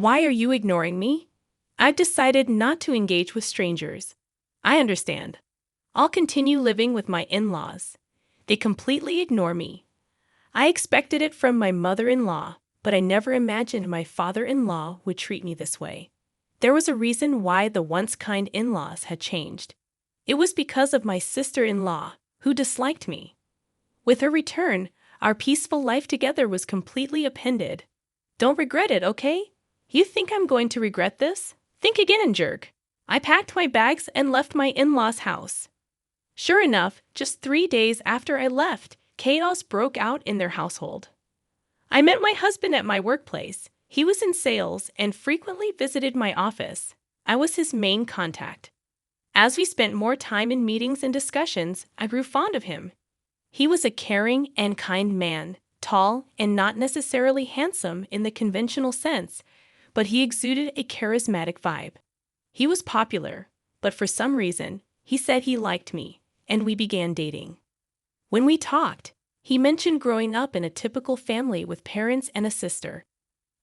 Why are you ignoring me? I've decided not to engage with strangers. I understand. I'll continue living with my in-laws. They completely ignore me. I expected it from my mother-in-law, but I never imagined my father-in-law would treat me this way. There was a reason why the once kind in-laws had changed. It was because of my sister-in-law, who disliked me. With her return, our peaceful life together was completely upended. Don't regret it, okay? You think I'm going to regret this? Think again, jerk. I packed my bags and left my in-laws' house. Sure enough, just 3 days after I left, chaos broke out in their household. I met my husband at my workplace. He was in sales and frequently visited my office. I was his main contact. As we spent more time in meetings and discussions, I grew fond of him. He was a caring and kind man, tall and not necessarily handsome in the conventional sense, but he exuded a charismatic vibe. He was popular, but for some reason, he said he liked me, and we began dating. When we talked, he mentioned growing up in a typical family with parents and a sister.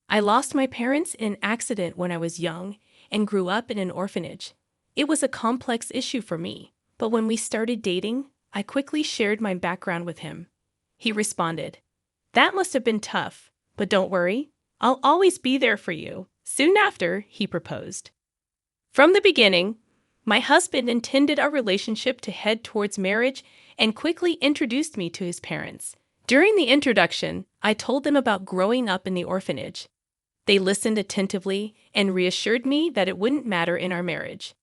I lost my parents in an accident when I was young and grew up in an orphanage. It was a complex issue for me, but when we started dating, I quickly shared my background with him. He responded, "That must have been tough, but don't worry, I'll always be there for you." Soon after, he proposed. From the beginning, my husband intended our relationship to head towards marriage and quickly introduced me to his parents. During the introduction, I told them about growing up in the orphanage. They listened attentively and reassured me that it wouldn't matter in our marriage.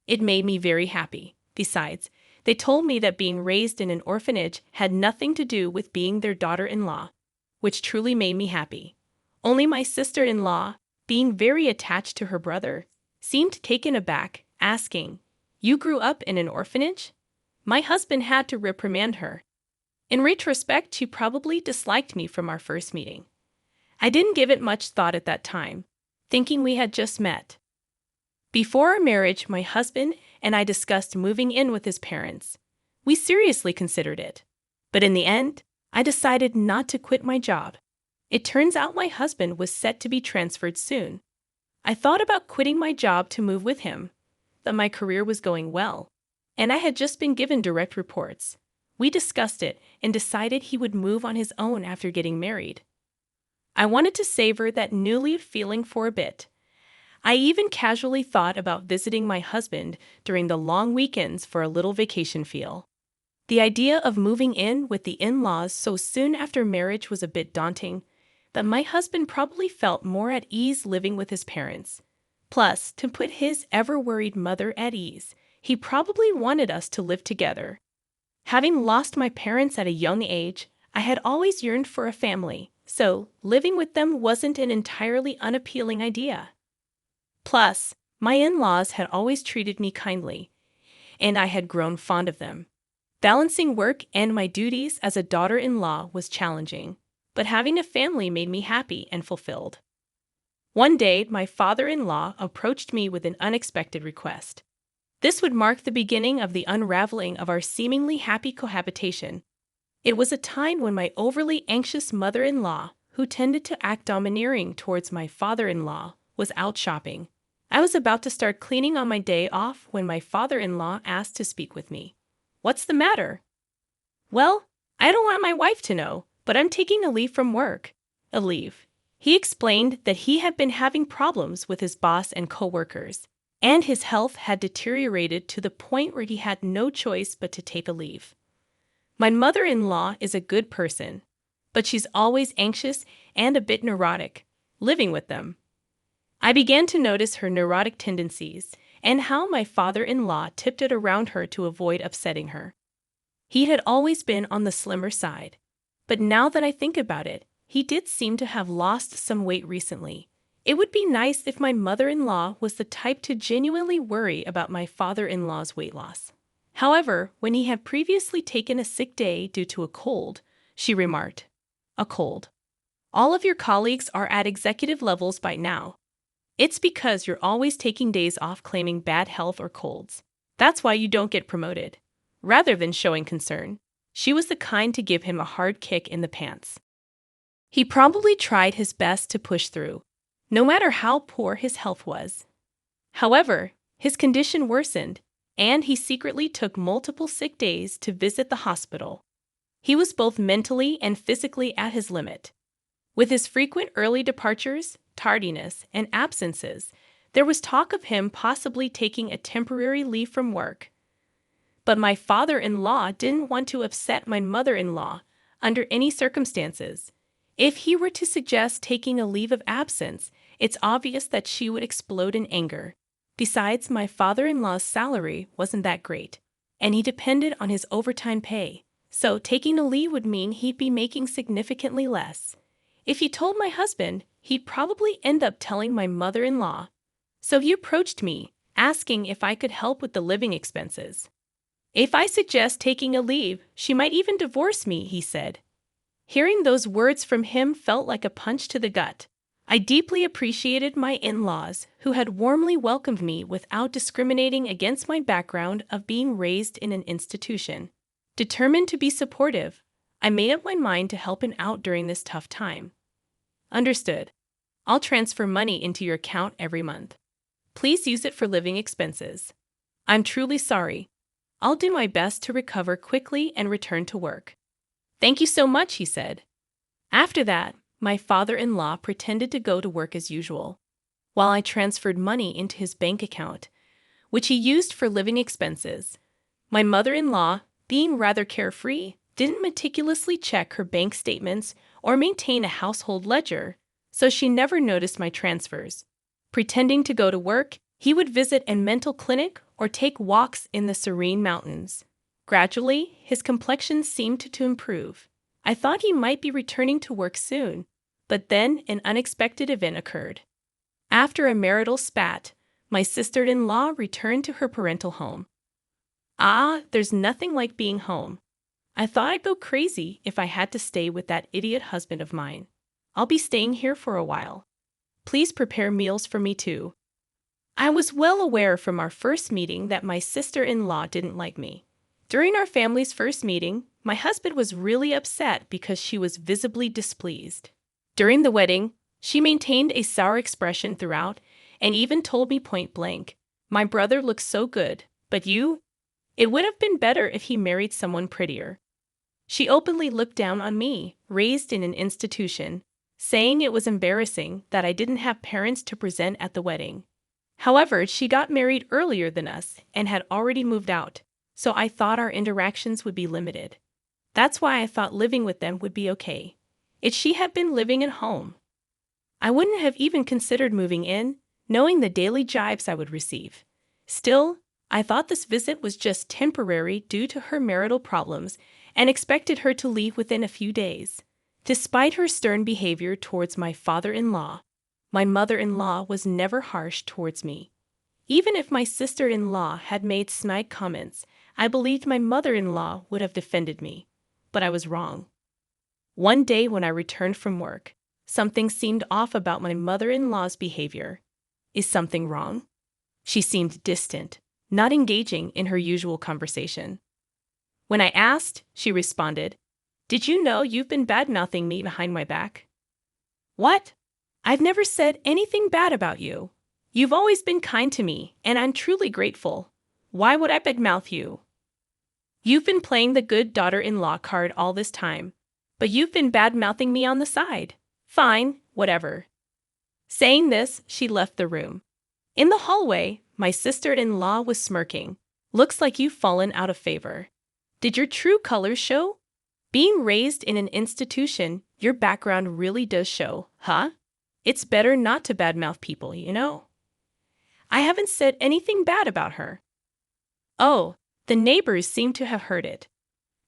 It made me very happy. Besides, they told me that being raised in an orphanage had nothing to do with being their daughter-in-law, which truly made me happy. Only my sister-in-law, being very attached to her brother, seemed taken aback, asking, "You grew up in an orphanage?" My husband had to reprimand her. In retrospect, she probably disliked me from our first meeting. I didn't give it much thought at that time, thinking we had just met. Before our marriage, my husband and I discussed moving in with his parents. We seriously considered it. But in the end, I decided not to quit my job. It turns out my husband was set to be transferred soon. I thought about quitting my job to move with him, but my career was going well, and I had just been given direct reports. We discussed it and decided he would move on his own after getting married. I wanted to savor that newly feeling for a bit. I even casually thought about visiting my husband during the long weekends for a little vacation feel. The idea of moving in with the in-laws so soon after marriage was a bit daunting, but my husband probably felt more at ease living with his parents. Plus, to put his ever-worried mother at ease, he probably wanted us to live together. Having lost my parents at a young age, I had always yearned for a family, so living with them wasn't an entirely unappealing idea. Plus, my in-laws had always treated me kindly, and I had grown fond of them. Balancing work and my duties as a daughter-in-law was challenging, but having a family made me happy and fulfilled. One day, my father-in-law approached me with an unexpected request. This would mark the beginning of the unraveling of our seemingly happy cohabitation. It was a time when my overly anxious mother-in-law, who tended to act domineering towards my father-in-law, was out shopping. I was about to start cleaning on my day off when my father-in-law asked to speak with me. "What's the matter?" "Well, I don't want my wife to know, but I'm taking a leave from work." A leave. He explained that he had been having problems with his boss and coworkers, and his health had deteriorated to the point where he had no choice but to take a leave. My mother-in-law is a good person, but she's always anxious and a bit neurotic, living with them. I began to notice her neurotic tendencies and how my father-in-law tiptoed around her to avoid upsetting her. He had always been on the slimmer side, but now that I think about it, he did seem to have lost some weight recently. It would be nice if my mother-in-law was the type to genuinely worry about my father-in-law's weight loss. However, when he had previously taken a sick day due to a cold, she remarked, "A cold. All of your colleagues are at executive levels by now. It's because you're always taking days off claiming bad health or colds. That's why you don't get promoted." Rather than showing concern, she was the kind to give him a hard kick in the pants. He probably tried his best to push through, no matter how poor his health was. However, his condition worsened, and he secretly took multiple sick days to visit the hospital. He was both mentally and physically at his limit. With his frequent early departures, tardiness, and absences, there was talk of him possibly taking a temporary leave from work. But my father-in-law didn't want to upset my mother-in-law under any circumstances. If he were to suggest taking a leave of absence, it's obvious that she would explode in anger. Besides, my father-in-law's salary wasn't that great, and he depended on his overtime pay, so taking a leave would mean he'd be making significantly less. If he told my husband, he'd probably end up telling my mother-in-law. So he approached me, asking if I could help with the living expenses. If I suggest taking a leave, she might even divorce me, he said. Hearing those words from him felt like a punch to the gut. I deeply appreciated my in-laws, who had warmly welcomed me without discriminating against my background of being raised in an institution. Determined to be supportive, I made up my mind to help him out during this tough time. Understood. I'll transfer money into your account every month. Please use it for living expenses. I'm truly sorry. I'll do my best to recover quickly and return to work. Thank you so much, he said. After that, my father-in-law pretended to go to work as usual, while I transferred money into his bank account, which he used for living expenses. My mother-in-law, being rather carefree, didn't meticulously check her bank statements or maintain a household ledger, so she never noticed my transfers. Pretending to go to work, he would visit a mental clinic or take walks in the serene mountains. Gradually, his complexion seemed to improve. I thought he might be returning to work soon, but then an unexpected event occurred. After a marital spat, my sister-in-law returned to her parental home. There's nothing like being home. I thought I'd go crazy if I had to stay with that idiot husband of mine. I'll be staying here for a while. Please prepare meals for me too. I was well aware from our first meeting that my sister-in-law didn't like me. During our family's first meeting, my husband was really upset because she was visibly displeased. During the wedding, she maintained a sour expression throughout and even told me point blank, "My brother looks so good, but you? It would have been better if he married someone prettier." She openly looked down on me, raised in an institution, saying it was embarrassing that I didn't have parents to present at the wedding. However, she got married earlier than us and had already moved out, so I thought our interactions would be limited. That's why I thought living with them would be okay. If she had been living at home, I wouldn't have even considered moving in, knowing the daily jibes I would receive. Still, I thought this visit was just temporary due to her marital problems and expected her to leave within a few days. Despite her stern behavior towards my father-in-law, my mother-in-law was never harsh towards me. Even if my sister-in-law had made snide comments, I believed my mother-in-law would have defended me. But I was wrong. One day when I returned from work, something seemed off about my mother-in-law's behavior. Is something wrong? She seemed distant, not engaging in her usual conversation. When I asked, she responded, "Did you know you've been bad-mouthing me behind my back?" "What? I've never said anything bad about you. You've always been kind to me, and I'm truly grateful. Why would I badmouth you? You've been playing the good daughter-in-law card all this time, but you've been bad-mouthing me on the side. Fine, whatever." Saying this, she left the room. In the hallway, my sister-in-law was smirking. "Looks like you've fallen out of favor. Did your true colors show? Being raised in an institution, your background really does show, huh? It's better not to badmouth people, you know." I haven't said anything bad about her. Oh, the neighbors seem to have heard it.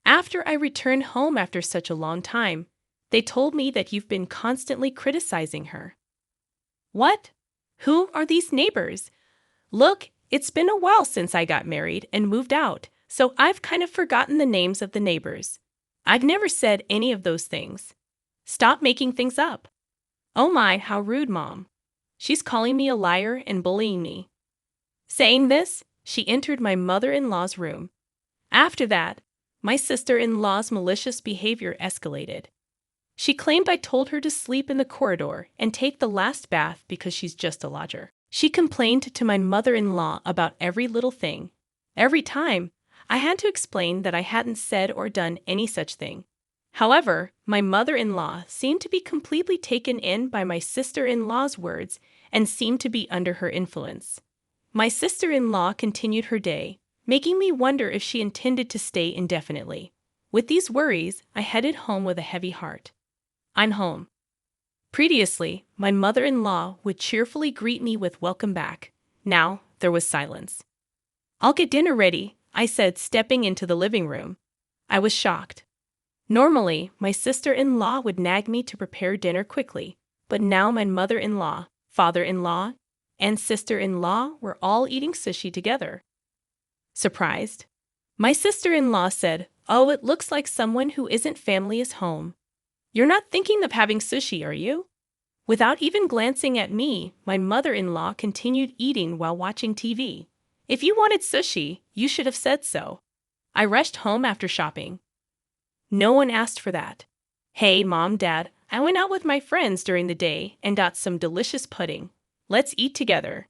After I returned home after such a long time, they told me that you've been constantly criticizing her. What? Who are these neighbors? Look, it's been a while since I got married and moved out, so I've kind of forgotten the names of the neighbors. I've never said any of those things. Stop making things up. Oh my, how rude, Mom. She's calling me a liar and bullying me. Saying this, she entered my mother-in-law's room. After that, my sister-in-law's malicious behavior escalated. She claimed I told her to sleep in the corridor and take the last bath because she's just a lodger. She complained to my mother-in-law about every little thing. Every time, I had to explain that I hadn't said or done any such thing. However, my mother-in-law seemed to be completely taken in by my sister-in-law's words and seemed to be under her influence. My sister-in-law continued her day, making me wonder if she intended to stay indefinitely. With these worries, I headed home with a heavy heart. I'm home. Previously, my mother-in-law would cheerfully greet me with "Welcome back." Now, there was silence. "I'll get dinner ready," I said, stepping into the living room. I was shocked. Normally, my sister-in-law would nag me to prepare dinner quickly, but now my mother-in-law, father-in-law, and sister-in-law were all eating sushi together. Surprised? My sister-in-law said, "Oh, it looks like someone who isn't family is home. You're not thinking of having sushi, are you?" Without even glancing at me, my mother-in-law continued eating while watching TV. "If you wanted sushi, you should have said so." I rushed home after shopping. No one asked for that. "Hey, Mom, Dad, I went out with my friends during the day and got some delicious pudding. Let's eat together."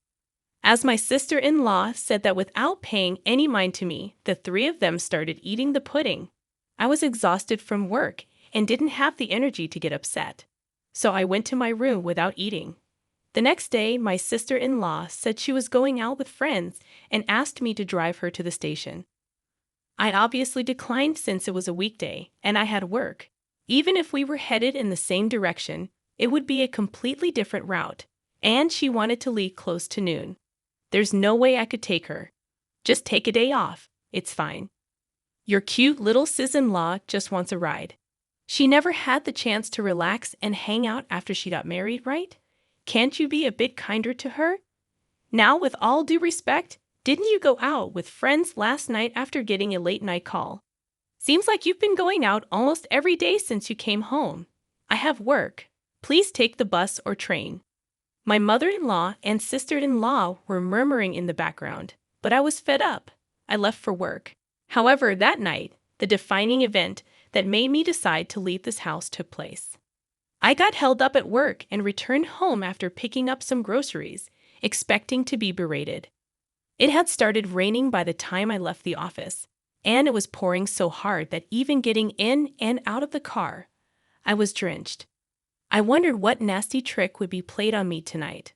As my sister-in-law said that without paying any mind to me, the three of them started eating the pudding. I was exhausted from work and didn't have the energy to get upset, so I went to my room without eating. The next day, my sister-in-law said she was going out with friends and asked me to drive her to the station. I obviously declined since it was a weekday and I had work. Even if we were headed in the same direction, it would be a completely different route, and she wanted to leave close to noon. There's no way I could take her. "Just take a day off. It's fine. Your cute little sis-in-law just wants a ride. She never had the chance to relax and hang out after she got married, right? Can't you be a bit kinder to her? Now, with all due respect, didn't you go out with friends last night after getting a late-night call? Seems like you've been going out almost every day since you came home. I have work. Please take the bus or train." My mother-in-law and sister-in-law were murmuring in the background, but I was fed up. I left for work. However, that night, the defining event that made me decide to leave this house took place. I got held up at work and returned home after picking up some groceries, expecting to be berated. It had started raining by the time I left the office, and it was pouring so hard that even getting in and out of the car, I was drenched. I wondered what nasty trick would be played on me tonight.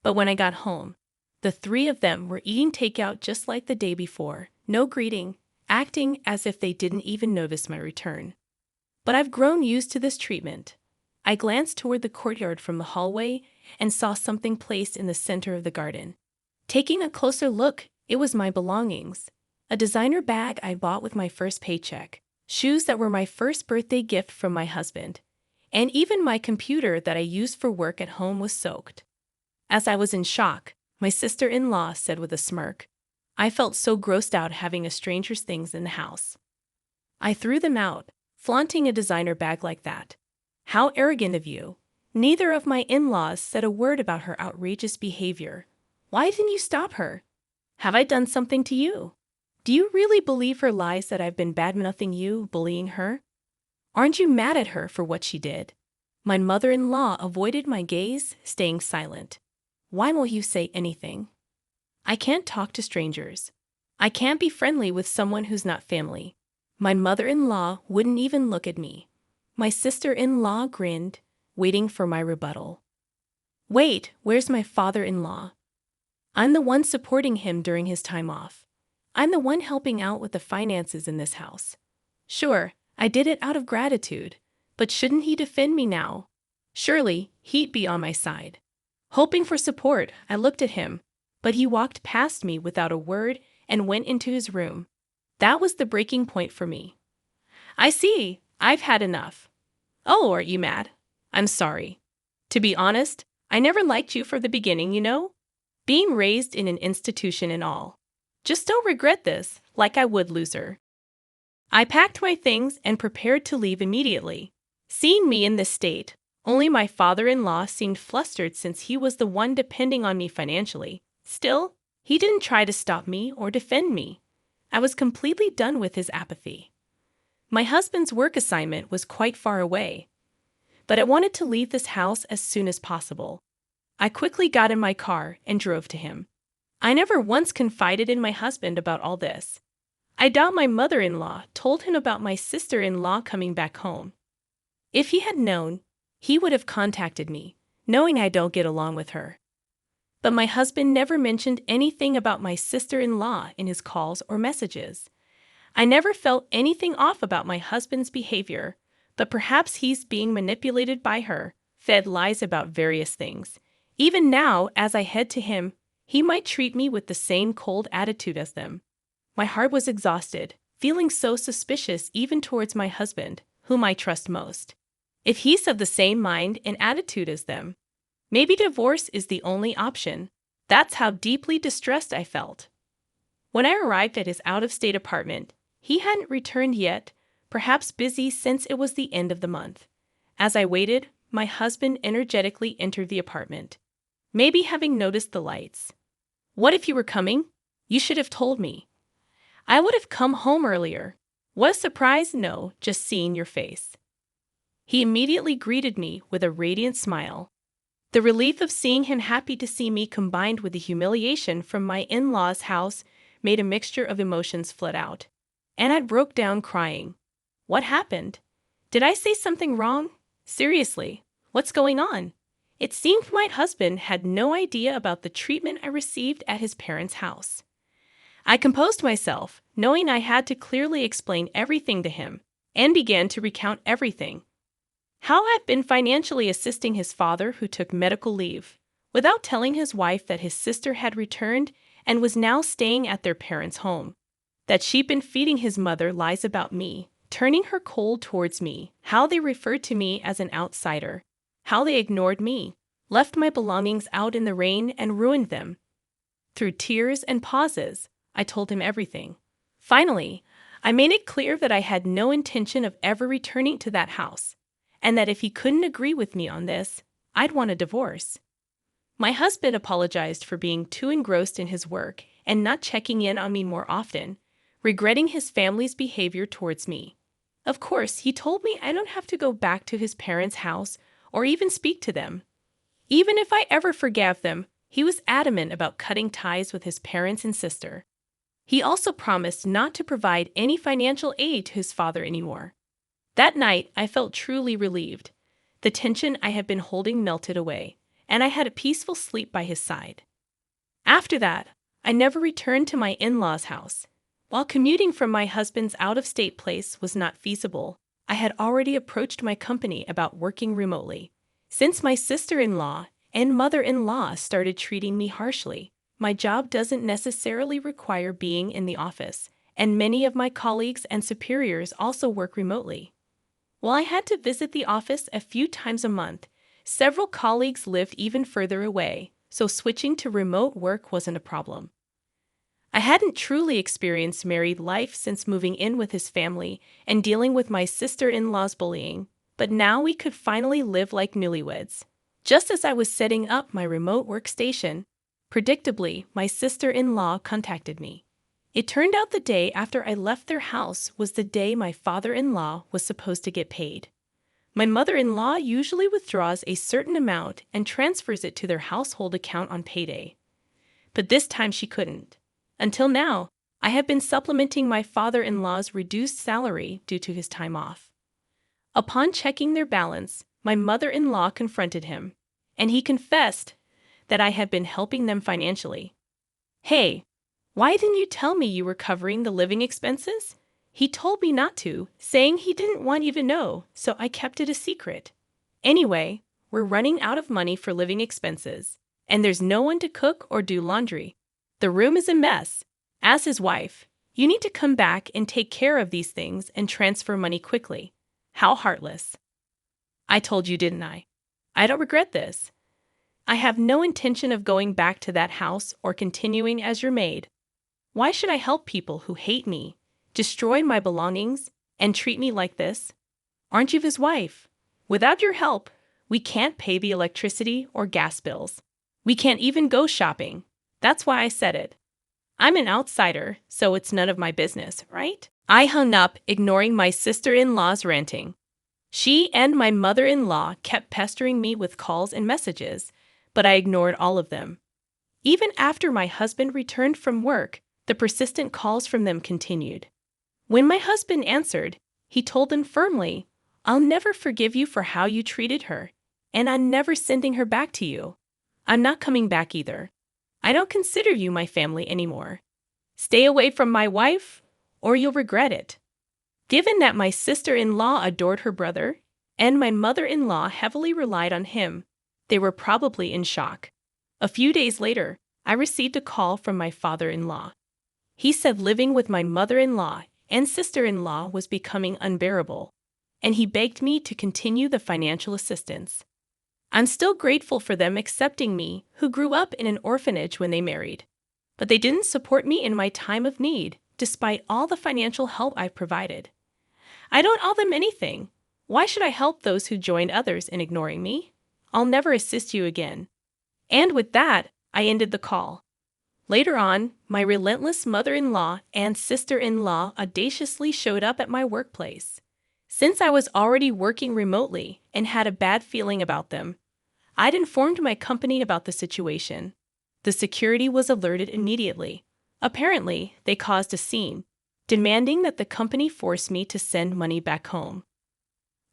But when I got home, the three of them were eating takeout just like the day before, no greeting, acting as if they didn't even notice my return. But I've grown used to this treatment. I glanced toward the courtyard from the hallway and saw something placed in the center of the garden. Taking a closer look, it was my belongings. A designer bag I bought with my first paycheck, shoes that were my first birthday gift from my husband, and even my computer that I used for work at home was soaked. As I was in shock, my sister-in-law said with a smirk, "I felt so grossed out having a stranger's things in the house. I threw them out, flaunting a designer bag like that. How arrogant of you." Neither of my in-laws said a word about her outrageous behavior. Why didn't you stop her? Have I done something to you? Do you really believe her lies that I've been bad-mouthing you, bullying her? Aren't you mad at her for what she did? My mother-in-law avoided my gaze, staying silent. Why won't you say anything? I can't talk to strangers. I can't be friendly with someone who's not family. My mother-in-law wouldn't even look at me. My sister-in-law grinned, waiting for my rebuttal. Wait, where's my father-in-law? I'm the one supporting him during his time off. I'm the one helping out with the finances in this house. Sure, I did it out of gratitude, but shouldn't he defend me now? Surely, he'd be on my side. Hoping for support, I looked at him, but he walked past me without a word and went into his room. That was the breaking point for me. "I see, I've had enough." "Oh, aren't you mad?" "I'm sorry. To be honest, I never liked you from the beginning, you know? Being raised in an institution and all. Just don't regret this, like I would, loser." I packed my things and prepared to leave immediately. Seeing me in this state, only my father-in-law seemed flustered since he was the one depending on me financially. Still, he didn't try to stop me or defend me. I was completely done with his apathy. My husband's work assignment was quite far away. but I wanted to leave this house as soon as possible. I quickly got in my car and drove to him. I never once confided in my husband about all this. I doubt my mother-in-law told him about my sister-in-law coming back home. If he had known, he would have contacted me, knowing I don't get along with her. But my husband never mentioned anything about my sister-in-law in his calls or messages. I never felt anything off about my husband's behavior, but perhaps he's being manipulated by her, fed lies about various things. Even now, as I head to him, he might treat me with the same cold attitude as them. My heart was exhausted, feeling so suspicious even towards my husband, whom I trust most. If he's of the same mind and attitude as them, maybe divorce is the only option. That's how deeply distressed I felt. When I arrived at his out-of-state apartment, he hadn't returned yet, perhaps busy since it was the end of the month. As I waited, my husband energetically entered the apartment, maybe having noticed the lights. "What if you were coming? You should have told me. I would have come home earlier." "What a surprise, no, just seeing your face." He immediately greeted me with a radiant smile. The relief of seeing him happy to see me combined with the humiliation from my in-laws' house made a mixture of emotions flood out. And I broke down crying. What happened? Did I say something wrong? Seriously, what's going on? It seemed my husband had no idea about the treatment I received at his parents' house. I composed myself, knowing I had to clearly explain everything to him, and began to recount everything. How I'd been financially assisting his father who took medical leave, without telling his wife that his sister had returned and was now staying at their parents' home. That she'd been feeding his mother lies about me, turning her cold towards me, how they referred to me as an outsider, how they ignored me, left my belongings out in the rain and ruined them. Through tears and pauses, I told him everything. Finally, I made it clear that I had no intention of ever returning to that house, and that if he couldn't agree with me on this, I'd want a divorce. My husband apologized for being too engrossed in his work and not checking in on me more often, regretting his family's behavior towards me. Of course, he told me I don't have to go back to his parents' house or even speak to them. Even if I ever forgave them, he was adamant about cutting ties with his parents and sister. He also promised not to provide any financial aid to his father anymore. That night, I felt truly relieved. The tension I had been holding melted away, and I had a peaceful sleep by his side. After that, I never returned to my in-laws' house. While commuting from my husband's out-of-state place was not feasible, I had already approached my company about working remotely. Since my sister-in-law and mother-in-law started treating me harshly, my job doesn't necessarily require being in the office, and many of my colleagues and superiors also work remotely. While I had to visit the office a few times a month, several colleagues lived even further away, so switching to remote work wasn't a problem. I hadn't truly experienced married life since moving in with his family and dealing with my sister-in-law's bullying, but now we could finally live like newlyweds. Just as I was setting up my remote workstation, predictably, my sister-in-law contacted me. It turned out the day after I left their house was the day my father-in-law was supposed to get paid. My mother-in-law usually withdraws a certain amount and transfers it to their household account on payday. But this time she couldn't. Until now, I have been supplementing my father-in-law's reduced salary due to his time off. Upon checking their balance, my mother-in-law confronted him, and he confessed that I had been helping them financially. "Hey, why didn't you tell me you were covering the living expenses?" He told me not to, saying he didn't want you to know, so I kept it a secret. Anyway, we're running out of money for living expenses, and there's no one to cook or do laundry. The room is a mess. As his wife, you need to come back and take care of these things and transfer money quickly. How heartless. I told you, didn't I? I don't regret this. I have no intention of going back to that house or continuing as your maid. Why should I help people who hate me, destroy my belongings, and treat me like this? Aren't you his wife? Without your help, we can't pay the electricity or gas bills. We can't even go shopping. That's why I said it. I'm an outsider, so it's none of my business, right? I hung up, ignoring my sister-in-law's ranting. She and my mother-in-law kept pestering me with calls and messages, but I ignored all of them. Even after my husband returned from work, the persistent calls from them continued. When my husband answered, he told them firmly, "I'll never forgive you for how you treated her, and I'm never sending her back to you. I'm not coming back either. I don't consider you my family anymore. Stay away from my wife, or you'll regret it." Given that my sister-in-law adored her brother, and my mother-in-law heavily relied on him, they were probably in shock. A few days later, I received a call from my father-in-law. He said living with my mother-in-law and sister-in-law was becoming unbearable, and he begged me to continue the financial assistance. I'm still grateful for them accepting me, who grew up in an orphanage when they married. But they didn't support me in my time of need, despite all the financial help I've provided. I don't owe them anything. Why should I help those who joined others in ignoring me? I'll never assist you again. And with that, I ended the call. Later on, my relentless mother-in-law and sister-in-law audaciously showed up at my workplace. Since I was already working remotely and had a bad feeling about them, I'd informed my company about the situation. The security was alerted immediately. Apparently, they caused a scene, demanding that the company force me to send money back home.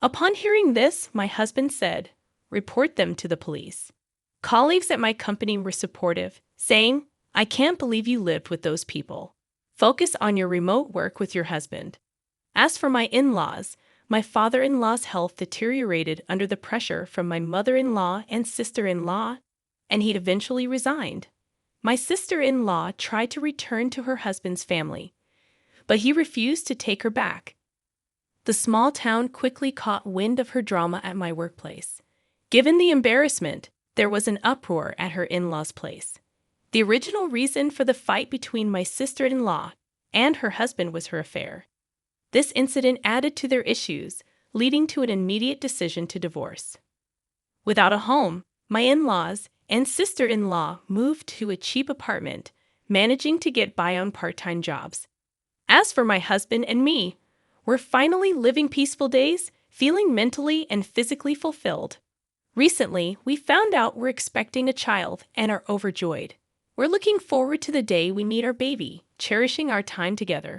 Upon hearing this, my husband said, "Report them to the police." Colleagues at my company were supportive, saying, "I can't believe you lived with those people. Focus on your remote work with your husband." As for my in-laws, my father-in-law's health deteriorated under the pressure from my mother-in-law and sister-in-law, and he'd eventually resigned. My sister-in-law tried to return to her husband's family, but he refused to take her back. The small town quickly caught wind of her drama at my workplace. Given the embarrassment, there was an uproar at her in-laws' place. The original reason for the fight between my sister-in-law and her husband was her affair. This incident added to their issues, leading to an immediate decision to divorce. Without a home, my in-laws and sister-in-law moved to a cheap apartment, managing to get by on part-time jobs. As for my husband and me, we're finally living peaceful days, feeling mentally and physically fulfilled. Recently, we found out we're expecting a child and are overjoyed. We're looking forward to the day we meet our baby, cherishing our time together.